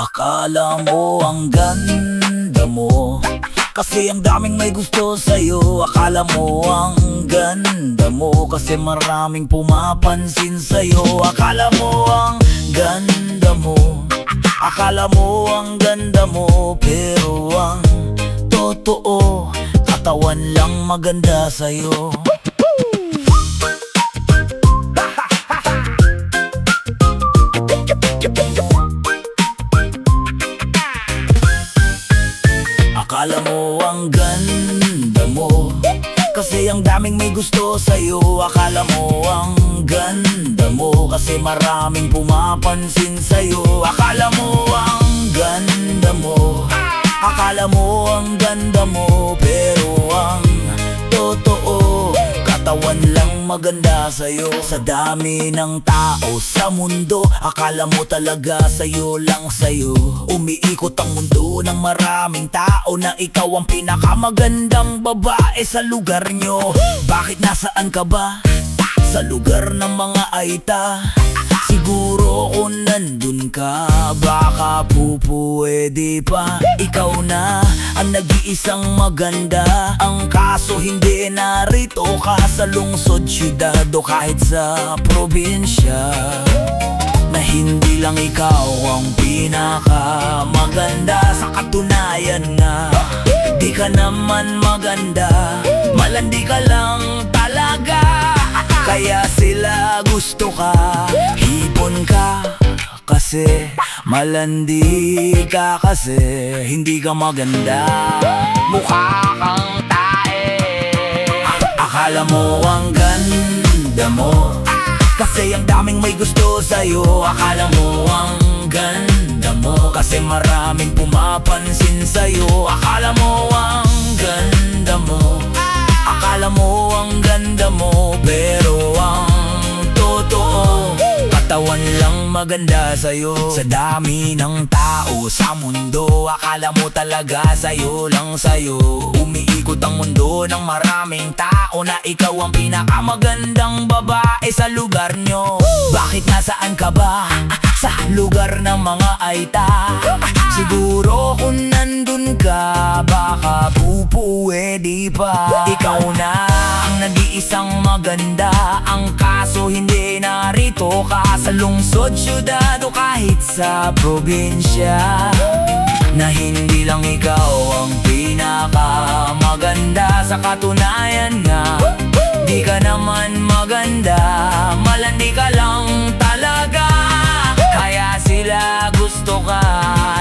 Akala mo ang ganda mo kasi ang daming may gusto sa'yo. Akala mo ang ganda mo kasi maraming pumapansin sa'yo. Akala mo ang ganda mo, akala mo ang ganda mo, pero ang totoo, katawan lang maganda sa'yo. Akala mo ang ganda mo kasi ang daming may gusto sa'yo. Akala mo ang ganda mo kasi maraming pumapansin sa'yo. Akala mo ang ganda mo, akala mo ang ganda mo, pero ang totoo, katawan lang maganda sa'yo. Sa dami ng tao sa mundo, akala mo talaga sa'yo lang sa'yo. Umiikot ang mundo ng maraming tao na ikaw ang pinakamagandang babae sa lugar nyo. Bakit nasaan ka ba? Sa lugar ng mga aita. Siguro kung nandun ka, baka pupwede pa. Ikaw na ang nag-iisang maganda. Ang kaso hindi narito ka sa lungsod, syudad o kahit sa probinsya. Na hindi lang ikaw ang pinakamaganda. Sa katunayan nga, di ka naman maganda, malandi ka lang talaga. Kaya sila gusto ka, hipon ka kasi, malandi ka kasi, hindi ka maganda, mukha kang tae. Akala mo ang ganda mo kasi ang daming may gusto sa'yo. Akala mo ang ganda mo kasi maraming pumapansin sa'yo. Akala mo ang ganda mo, akala mo ang ganda mo, pero ang totoo, katawan lang maganda sa'yo. Sa dami ng tao sa mundo, akala mo talaga sa'yo lang sa'yo. Umiikot ang mundo ng maraming tao na ikaw ang pinakamagandang babae sa lugar nyo. Bakit nasaan ka ba? Sa lugar ng mga aita. Siguro kung nandun ka, baka pupwede pa. Ikaw na ang nag-iisang maganda. Ang kaso hindi narito ka sa lungsod, syudad o kahit sa probinsya. Na hindi lang ikaw ang pinakamaganda. Sa katunayan nga, di ka naman maganda, malandi ka lang talaga. Kaya sila gusto ka,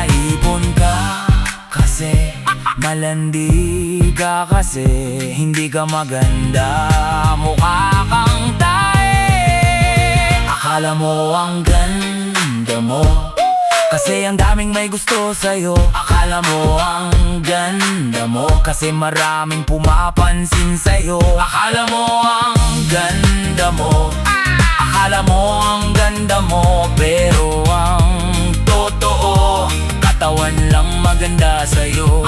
hipon ka kasi, malandi ka kasi, hindi ka maganda, mukha kang tae. Akala mo ang ganda mo kasi ang daming may gusto sa'yo. Akala mo ang ganda mo kasi maraming pumapansin sa'yo. Akala mo ang ganda mo, akala mo ang ganda mo, pero ang totoo, katawan lang maganda sa'yo.